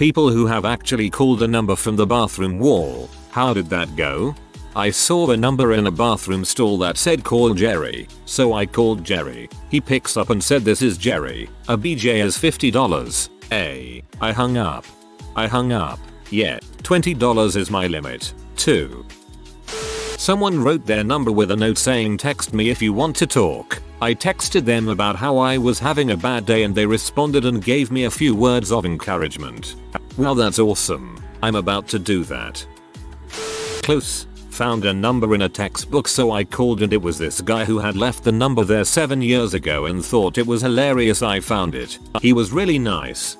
People who have actually called a number from the bathroom wall. How did that go? I saw a number in a bathroom stall that said call Jerry, so I called Jerry. He picks up and said this is Jerry, a BJ is $50. I hung up. Yeah, $20 is my limit. 2. Someone wrote their number with a note saying text me if you want to talk. I texted them about how I was having a bad day and they responded and gave me a few words of encouragement. Well, that's awesome. I'm about to do that. Close. Found a number in a textbook, so I called and it was this guy who had left the number there 7 years ago and thought it was hilarious I found it. He was really nice.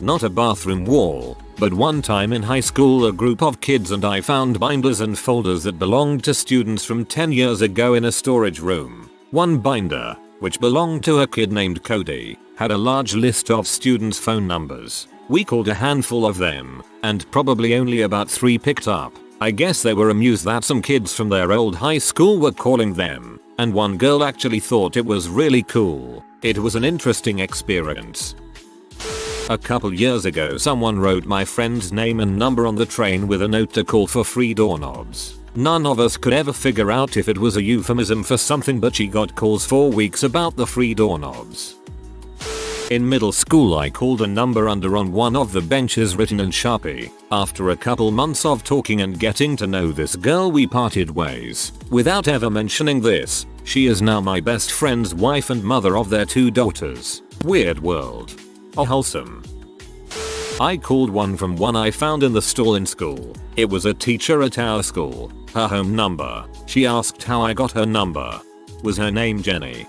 Not a bathroom wall, but one time in high school a group of kids and I found binders and folders that belonged to students from 10 years ago in a storage room. One binder, which belonged to a kid named Cody, had a large list of students' phone numbers. We called a handful of them, and probably only about 3 picked up. I guess they were amused that some kids from their old high school were calling them, and one girl actually thought it was really cool. It was an interesting experience. A couple years ago someone wrote my friend's name and number on the train with a note to call for free doorknobs. None of us could ever figure out if it was a euphemism for something, but she got calls for weeks about the free doorknobs. In middle school I called a number under on one of the benches written in Sharpie. After a couple months of talking and getting to know this girl we parted ways. Without ever mentioning this, she is now my best friend's wife and mother of their 2 daughters. Weird world. Oh, wholesome. I called one from one I found in the stall in school. It was a teacher at our school. Her home number. She asked how I got her number. Was her name Jenny?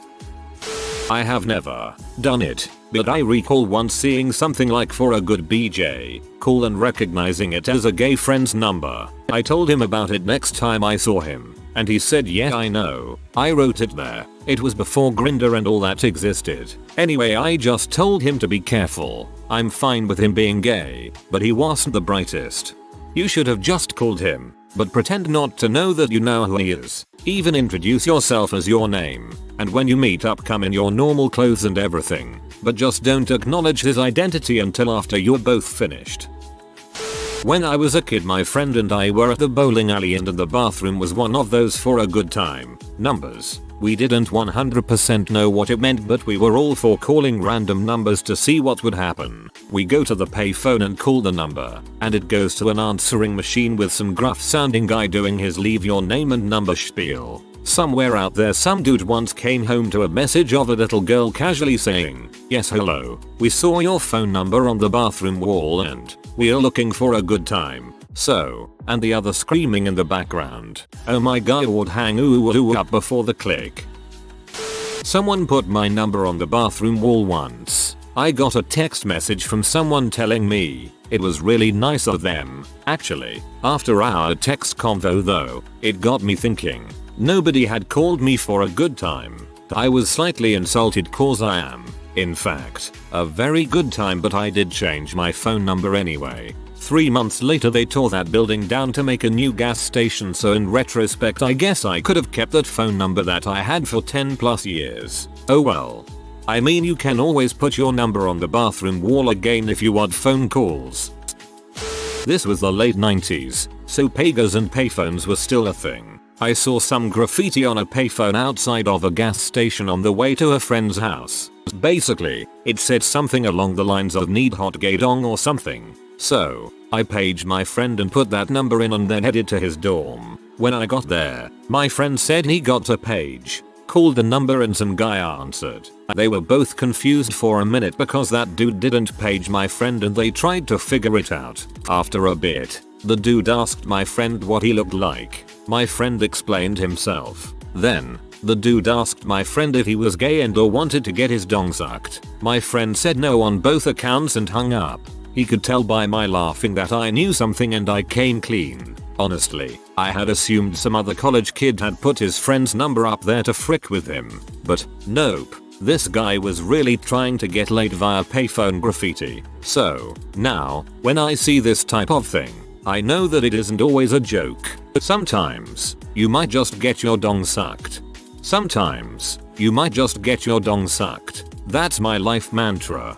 I have never done it, but I recall once seeing something like for a good BJ call and recognizing it as a gay friend's number. I told him about it next time I saw him, and he said yeah I know, I wrote it there. It was before Grindr and all that existed. Anyway, I just told him to be careful. I'm fine with him being gay, but he wasn't the brightest. You should have just called him, but pretend not to know that you know who he is. Even introduce yourself as your name, and when you meet up come in your normal clothes and everything, but just don't acknowledge his identity until after you're both finished. When I was a kid my friend and I were at the bowling alley and the bathroom was one of those for a good time numbers. We didn't 100% know what it meant, but we were all for calling random numbers to see what would happen. We go to the payphone and call the number, and it goes to an answering machine with some gruff sounding guy doing his leave your name and number spiel. Somewhere out there some dude once came home to a message of a little girl casually saying, "Yes hello, we saw your phone number on the bathroom wall and we are looking for a good time. So," and the other screaming in the background, "Oh my god, would hang ooh up before the click." Someone put my number on the bathroom wall once. I got a text message from someone telling me it was really nice of them. Actually, after our text convo though, it got me thinking. Nobody had called me for a good time. I was slightly insulted cause I am, in fact, a very good time, but I did change my phone number anyway. 3 months later they tore that building down to make a new gas station, so in retrospect I guess I could have kept that phone number that I had for 10 plus years. Oh well. I mean, you can always put your number on the bathroom wall again if you want phone calls. This was the late 90s, so pagers and payphones were still a thing. I saw some graffiti on a payphone outside of a gas station on the way to a friend's house. Basically, it said something along the lines of "need hot gay dong" or something. So, I paged my friend and put that number in and then headed to his dorm. When I got there, my friend said he got a page, called the number and some guy answered. They were both confused for a minute because that dude didn't page my friend and they tried to figure it out. After a bit, the dude asked my friend what he looked like. My friend explained himself. Then, the dude asked my friend if he was gay and or wanted to get his dong sucked. My friend said no on both accounts and hung up. He could tell by my laughing that I knew something and I came clean. Honestly, I had assumed some other college kid had put his friend's number up there to frick with him. But, nope. This guy was really trying to get laid via payphone graffiti. So, now, when I see this type of thing, I know that it isn't always a joke. Sometimes, you might just get your dong sucked. Sometimes, you might just get your dong sucked. That's my life mantra.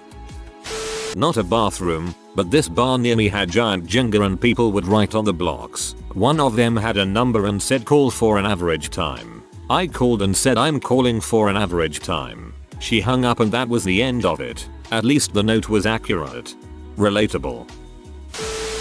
Not a bathroom, but this bar near me had giant Jenga and people would write on the blocks. One of them had a number and said call for an average time. I called and said I'm calling for an average time. She hung up and that was the end of it. At least the note was accurate. Relatable.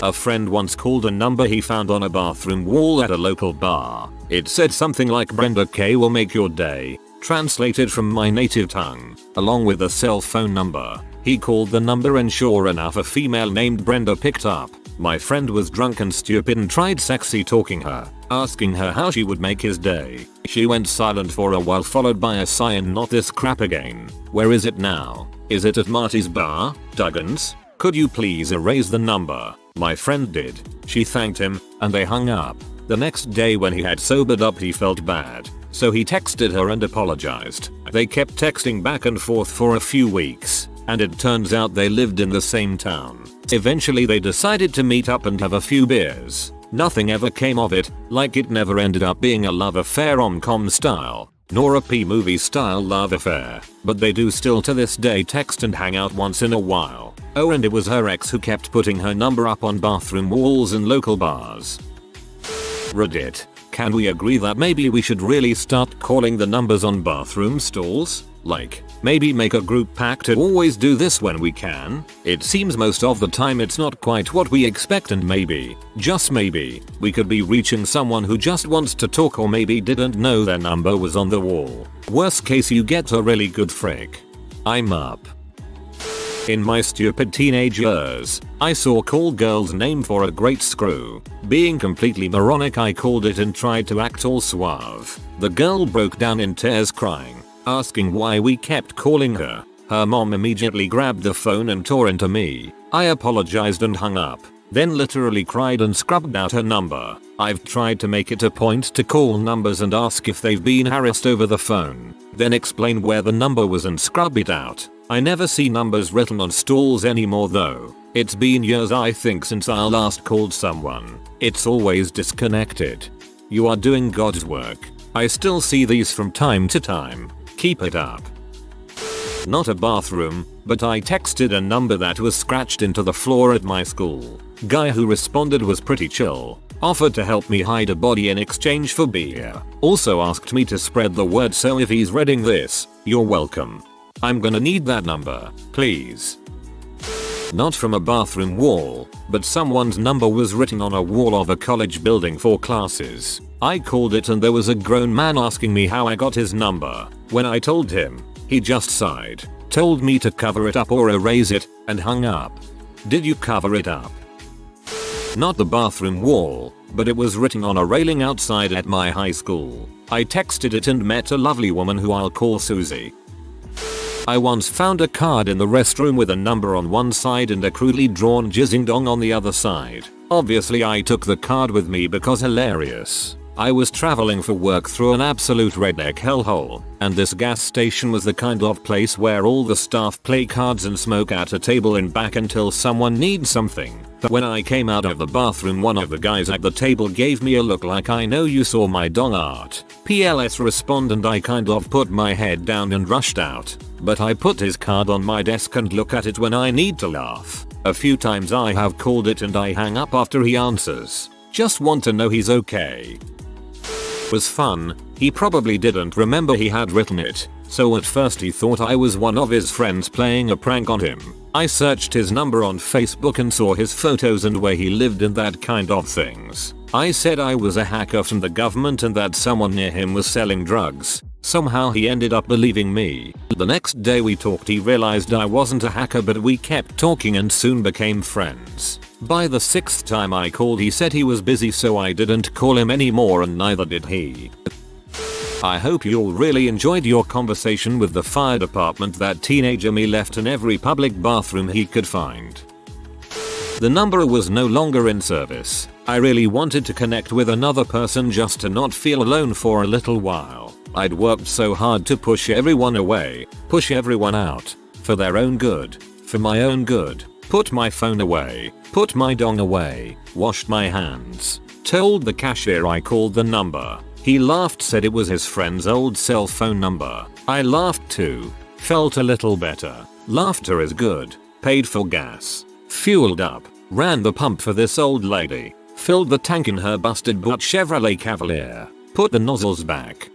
A friend once called a number he found on a bathroom wall at a local bar. It said something like Brenda K will make your day, translated from my native tongue, along with a cell phone number. He called the number and sure enough a female named Brenda picked up. My friend was drunk and stupid and tried sexy talking her, asking her how she would make his day. She went silent for a while followed by a sigh and not this crap again. Where is it now? Is it at Marty's bar? Duggan's? Could you please erase the number? My friend did. She thanked him, and they hung up. The next day when he had sobered up he felt bad, so he texted her and apologized. They kept texting back and forth for a few weeks, and it turns out they lived in the same town. Eventually they decided to meet up and have a few beers. Nothing ever came of it, like it never ended up being a love affair rom-com style, nor a P-movie style love affair, but they do still to this day text and hang out once in a while. Oh, and it was her ex who kept putting her number up on bathroom walls and local bars. Reddit. Can we agree that maybe we should really start calling the numbers on bathroom stalls? Like, maybe make a group pact to always do this when we can? It seems most of the time it's not quite what we expect and maybe, just maybe, we could be reaching someone who just wants to talk or maybe didn't know their number was on the wall. Worst case you get a really good frick. I'm up. In my stupid teenage years, I saw call girl's name for a great screw. Being completely moronic I called it and tried to act all suave. The girl broke down in tears crying, asking why we kept calling her. Her mom immediately grabbed the phone and tore into me. I apologized and hung up, then literally cried and scrubbed out her number. I've tried to make it a point to call numbers and ask if they've been harassed over the phone, then explain where the number was and scrub it out. I never see numbers written on stalls anymore though. It's been years I think since I last called someone. It's always disconnected. You are doing God's work. I still see these from time to time. Keep it up. Not a bathroom, but I texted a number that was scratched into the floor at my school. Guy who responded was pretty chill. Offered to help me hide a body in exchange for beer. Also asked me to spread the word, so if he's reading this, you're welcome. I'm gonna need that number, please. Not from a bathroom wall, but someone's number was written on a wall of a college building for classes. I called it and there was a grown man asking me how I got his number. When I told him, he just sighed, told me to cover it up or erase it, and hung up. Did you cover it up? Not the bathroom wall, but it was written on a railing outside at my high school. I texted it and met a lovely woman who I'll call Susie. I once found a card in the restroom with a number on one side and a crudely drawn jizzing dong on the other side. Obviously I took the card with me because hilarious. I was traveling for work through an absolute redneck hellhole, and this gas station was the kind of place where all the staff play cards and smoke at a table in back until someone needs something. When I came out of the bathroom, one of the guys at the table gave me a look like I know you saw my dong art. PLS respond, and I kind of put my head down and rushed out. But I put his card on my desk and look at it when I need to laugh. A few times I have called it and I hang up after he answers. Just want to know he's okay. Was fun. He probably didn't remember he had written it, so at first he thought I was one of his friends playing a prank on him. I searched his number on Facebook and saw his photos and where he lived and that kind of things. I said I was a hacker from the government and that someone near him was selling drugs. Somehow he ended up believing me. The next day we talked, he realized I wasn't a hacker, but we kept talking and soon became friends. By the 6th time I called he said he was busy, so I didn't call him anymore and neither did he. I hope you all really enjoyed your conversation with the fire department. That teenager me left in every public bathroom he could find. The number was no longer in service. I really wanted to connect with another person just to not feel alone for a little while. I'd worked so hard to push everyone away, push everyone out, for their own good, for my own good. Put my phone away, put my dong away, washed my hands, told the cashier I called the number. He laughed, said it was his friend's old cell phone number. I laughed too, felt a little better. Laughter is good. paid for gas, fueled up, ran the pump for this old lady, filled the tank in her busted butt Chevrolet Cavalier, put the nozzles back.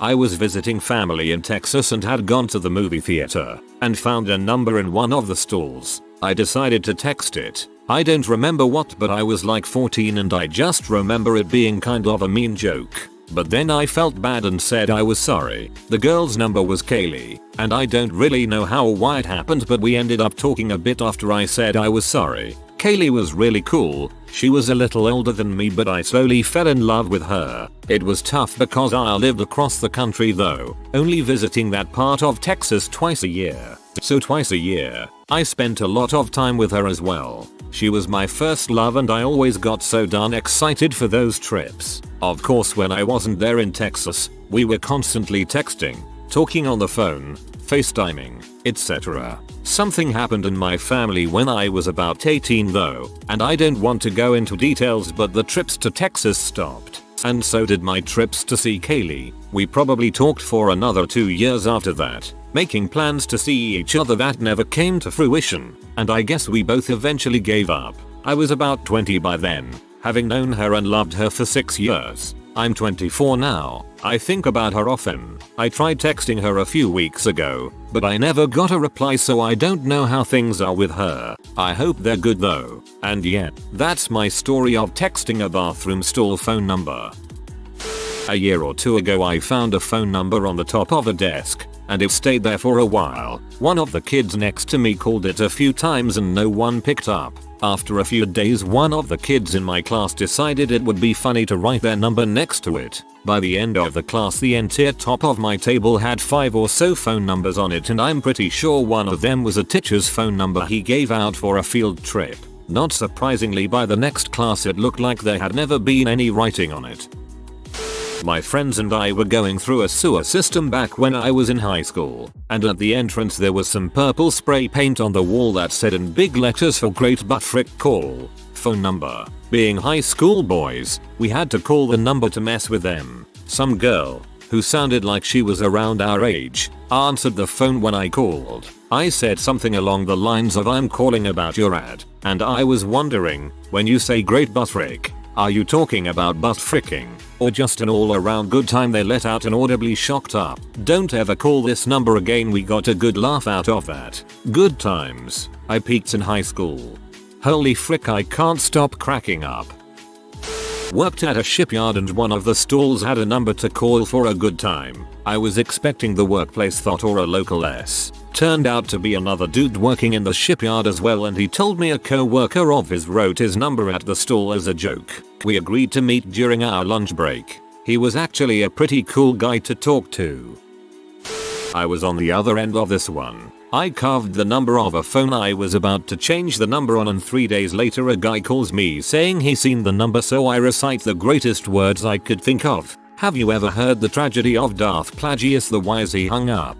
I was visiting family in Texas and had gone to the movie theater and found a number in one of the stalls. I decided to text it. I don't remember what, but I was like 14 and I just remember it being kind of a mean joke. But then I felt bad and said I was sorry. The girl's number was Kaylee, and I don't really know how or why it happened, but we ended up talking a bit after I said I was sorry. Kaylee was really cool. She was a little older than me, but I slowly fell in love with her. It was tough because I lived across the country though, only visiting that part of Texas twice a year. So twice a year, I spent a lot of time with her as well. She was my first love and I always got so darn excited for those trips. Of course, when I wasn't there in Texas, we were constantly texting, talking on the phone, FaceTiming, etc. Something happened in my family when I was about 18 though, and I don't want to go into details, but the trips to Texas stopped. And so did my trips to see Kaylee. We probably talked for another 2 years after that, making plans to see each other that never came to fruition, and I guess we both eventually gave up. I was about 20 by then, having known her and loved her for 6 years. I'm 24 now. I think about her often. I tried texting her a few weeks ago, but I never got a reply, so I don't know how things are with her. I hope they're good though. And yeah, that's my story of texting a bathroom stall phone number. A year or two ago I found a phone number on the top of a desk, and it stayed there for a while. One of the kids next to me called it a few times and no one picked up. After a few days, one of the kids in my class decided it would be funny to write their number next to it. By the end of the class, the entire top of my table had 5 or so phone numbers on it, and I'm pretty sure one of them was a teacher's phone number he gave out for a field trip. Not surprisingly, by the next class it looked like there had never been any writing on it. My friends and I were going through a sewer system back when I was in high school, and at the entrance there was some purple spray paint on the wall that said in big letters, "For great butt frick call, phone number." Being high school boys, we had to call the number to mess with them. Some girl, who sounded like she was around our age, answered the phone when I called. I said something along the lines of, "I'm calling about your ad, and I was wondering, when you say great butt frick, are you talking about butt fricking, or just an all around good time?" They let out an audibly shocked up, "Don't ever call this number again." We got a good laugh out of that. Good times. I peaked in high school. Holy frick, I can't stop cracking up. Worked at a shipyard and one of the stalls had a number to call for a good time. I was expecting the workplace thought or a local S. Turned out to be another dude working in the shipyard as well, and he told me a co-worker of his wrote his number at the stall as a joke. We agreed to meet during our lunch break. He was actually a pretty cool guy to talk to. I was on the other end of this one. I carved the number of a phone I was about to change the number on, and 3 days later a guy calls me saying he's seen the number, so I recite the greatest words I could think of. "Have you ever heard the tragedy of Darth Plagueis the Wise?" He hung up.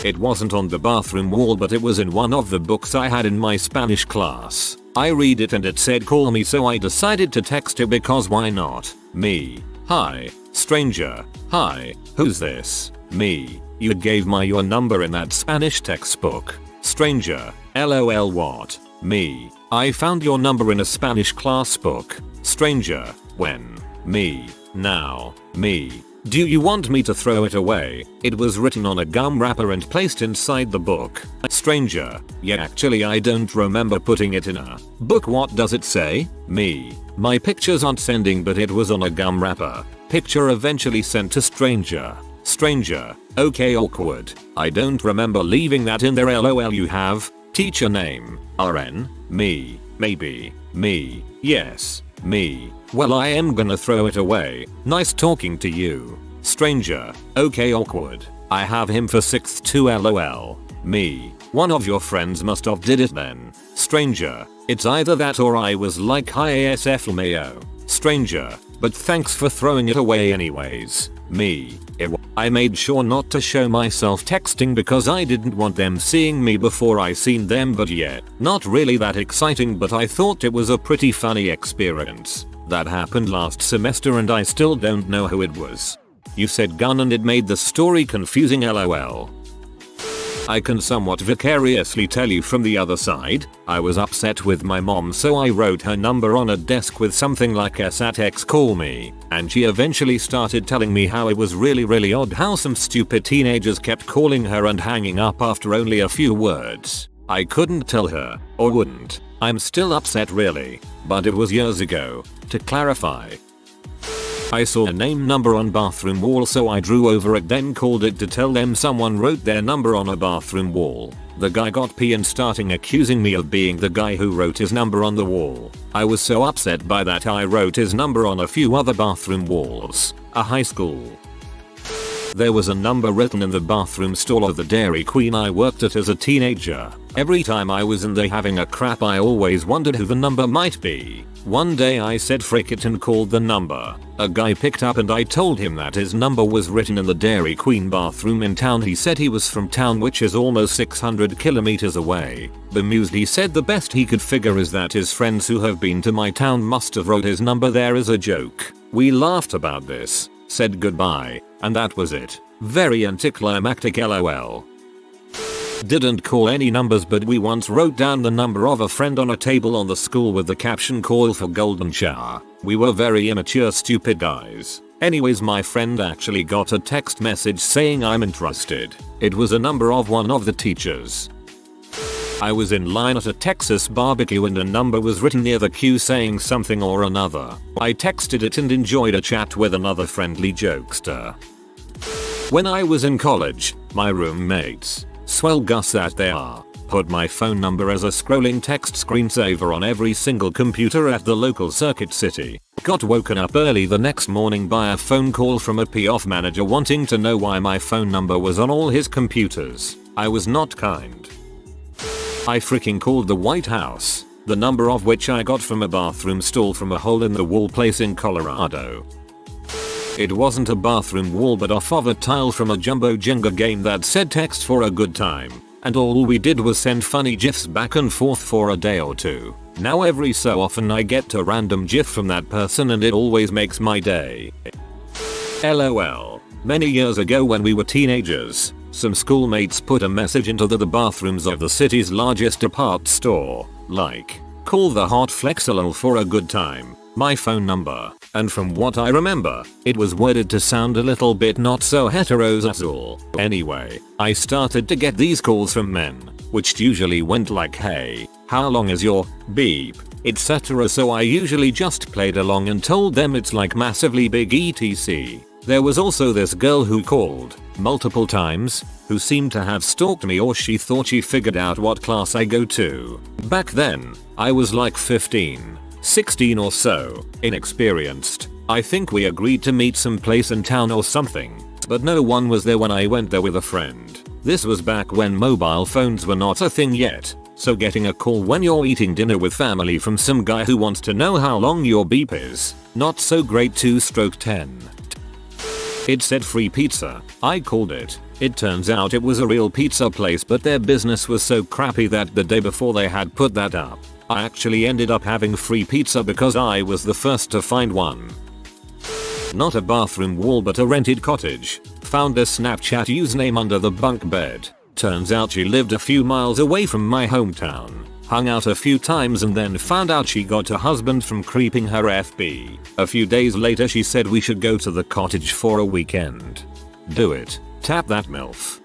It wasn't on the bathroom wall, but it was in one of the books I had in my Spanish class. I read it and it said call me, so I decided to text it because why not? Me. "Hi, stranger. Hi, who's this?" Me. "You gave my your number in that Spanish textbook." Stranger. "LOL what?" Me. "I found your number in a Spanish class book." Stranger. "When?" Me. "Now." Me. "Do you want me to throw it away? It was written on a gum wrapper and placed inside the book." Stranger. "Yeah, actually I don't remember putting it in a book. What does it say?" Me. "My pictures aren't sending, but it was on a gum wrapper." Picture eventually sent to stranger. Stranger. "Okay, awkward. I don't remember leaving that in there. LOL. You have teacher name RN." Me. "Maybe." Me. "Yes." Me. "Well, I am gonna throw it away. Nice talking to you." Stranger. "Okay, awkward. I have him for 6th too. LOL. Me. "One of your friends must have did it then." Stranger. "It's either that or I was like hi ASF LMAO." Stranger. "But thanks for throwing it away anyways." Me. "I made sure not to show myself texting because I didn't want them seeing me before I seen them, but yeah, not really that exciting, but I thought it was a pretty funny experience. That happened last semester and I still don't know who it was." You said gun and it made the story confusing. LOL. I can somewhat vicariously tell you from the other side. I was upset with my mom, so I wrote her number on a desk with something like S@X call me, and she eventually started telling me how it was really odd how some stupid teenagers kept calling her and hanging up after only a few words. I couldn't tell her, or wouldn't. I'm still upset really, but it was years ago. To clarify, I saw a name number on bathroom wall, so I drew over it, then called it to tell them someone wrote their number on a bathroom wall. The guy got pee and starting accusing me of being the guy who wrote his number on the wall. I was so upset by that I wrote his number on a few other bathroom walls. A high school. There was a number written in the bathroom stall of the Dairy Queen I worked at as a teenager. Every time I was in there having a crap, I always wondered who the number might be. One day I said frick it and called the number. A guy picked up and I told him that his number was written in the Dairy Queen bathroom in town. He said he was from town, which is almost 600 kilometers away. Bemused, he said the best he could figure is that his friends who have been to my town must have wrote his number there as a joke. We laughed about this, said goodbye, and that was it. Very anticlimactic lol. Didn't call any numbers, but we once wrote down the number of a friend on a table on the school with the caption call for golden shower. We were very immature stupid guys. Anyways, my friend actually got a text message saying I'm interested. It was a number of one of the teachers. I was in line at a Texas barbecue and a number was written near the queue saying something or another. I texted it and enjoyed a chat with another friendly jokester. When I was in college, my roommates, swell Gus that they are, put my phone number as a scrolling text screensaver on every single computer at the local Circuit City. Got woken up early the next morning by a phone call from a P-off manager wanting to know why my phone number was on all his computers. I was not kind. I freaking called the White House, the number of which I got from a bathroom stall from a hole in the wall place in Colorado. It wasn't a bathroom wall but off of a tile from a jumbo Jenga game that said text for a good time, and all we did was send funny gifs back and forth for a day or two. Now every so often I get a random gif from that person and it always makes my day. LOL. Many years ago when we were teenagers, some schoolmates put a message into the bathrooms of the city's largest depart store, like, call the hot flexalol for a good time, my phone number, and from what I remember, it was worded to sound a little bit not so heterosexual. Anyway, I started to get these calls from men, which usually went like, hey, how long is your beep, etc. So I usually just played along and told them it's like massively big etc. There was also this girl who called multiple times, who seemed to have stalked me, or she thought she figured out what class I go to. Back then, I was like 15, 16 or so, inexperienced. I think we agreed to meet someplace in town or something, but no one was there when I went there with a friend. This was back when mobile phones were not a thing yet, so getting a call when you're eating dinner with family from some guy who wants to know how long your beep is, not so great. 2/10. It said free pizza. I called it. It turns out it was a real pizza place, but their business was so crappy that the day before they had put that up, I actually ended up having free pizza because I was the first to find one. Not a bathroom wall but a rented cottage. Found a Snapchat username under the bunk bed. Turns out she lived a few miles away from my hometown. Hung out a few times and then found out she got a husband from creeping her FB. A few days later she said we should go to the cottage for a weekend. Do it. Tap that MILF.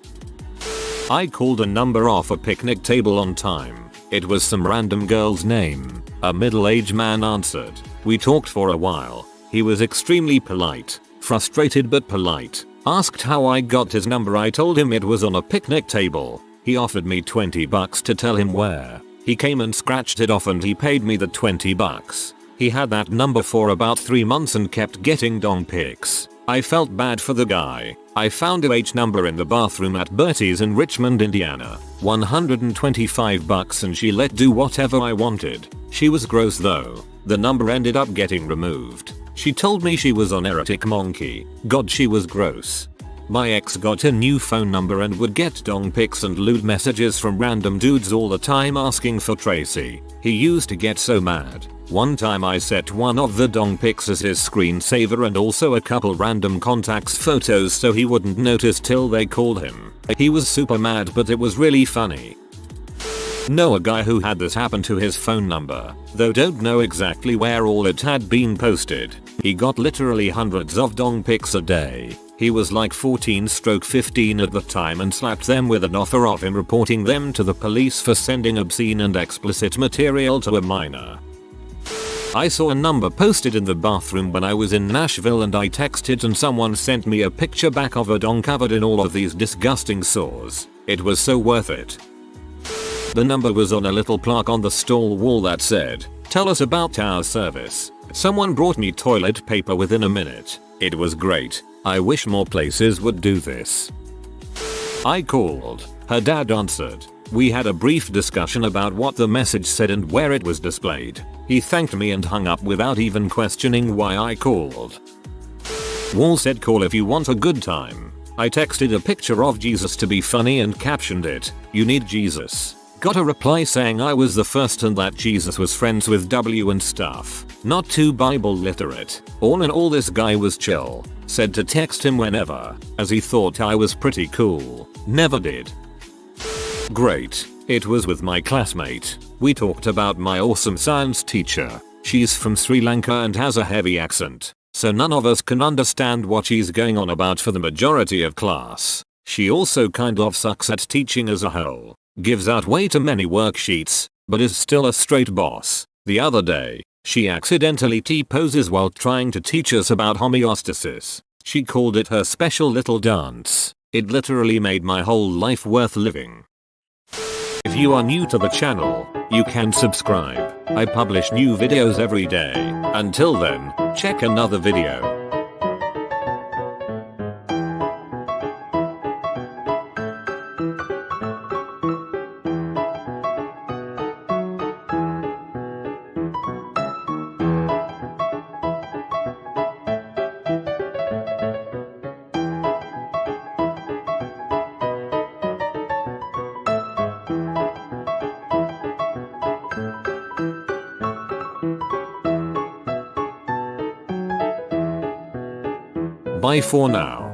I called a number off a picnic table on time. It was some random girl's name. A middle-aged man answered. We talked for a while. He was extremely polite. Frustrated but polite. Asked how I got his number. I told him it was on a picnic table. He offered me $20 to tell him where. He came and scratched it off and he paid me the $20. He had that number for about 3 months and kept getting dong pics. I felt bad for the guy. I found H number in the bathroom at Bertie's in Richmond, Indiana. $125 and she let do whatever I wanted. She was gross though. The number ended up getting removed. She told me she was on Erotic Monkey. God, she was gross. My ex got a new phone number and would get dong pics and lewd messages from random dudes all the time asking for Tracy. He used to get so mad. One time I set one of the dong pics as his screensaver and also a couple random contacts photos so he wouldn't notice till they called him. He was super mad, but it was really funny. Know a guy who had this happen to his phone number, though don't know exactly where all it had been posted. He got literally hundreds of dong pics a day. He was like 14/15 at the time and slapped them with an offer of him reporting them to the police for sending obscene and explicit material to a minor. I saw a number posted in the bathroom when I was in Nashville and I texted and someone sent me a picture back of a dong covered in all of these disgusting sores. It was so worth it. The number was on a little plaque on the stall wall that said, "Tell us about our service." Someone brought me toilet paper within a minute. It was great. I wish more places would do this. I called. Her dad answered. We had a brief discussion about what the message said and where it was displayed. He thanked me and hung up without even questioning why I called. Wall said, "Call if you want a good time." I texted a picture of Jesus to be funny and captioned it, "You need Jesus." Got a reply saying I was the first and that Jesus was friends with W and stuff. Not too Bible literate. All in all, this guy was chill. Said to text him whenever, as he thought I was pretty cool. Never did. Great. It was with my classmate. We talked about my awesome science teacher. She's from Sri Lanka and has a heavy accent, so none of us can understand what she's going on about for the majority of class. She also kind of sucks at teaching as a whole. Gives out way too many worksheets, but is still a straight boss. The other day, she accidentally T-poses while trying to teach us about homeostasis. She called it her special little dance. It literally made my whole life worth living. If you are new to the channel, you can subscribe. I publish new videos every day. Until then, check another video. Bye for now.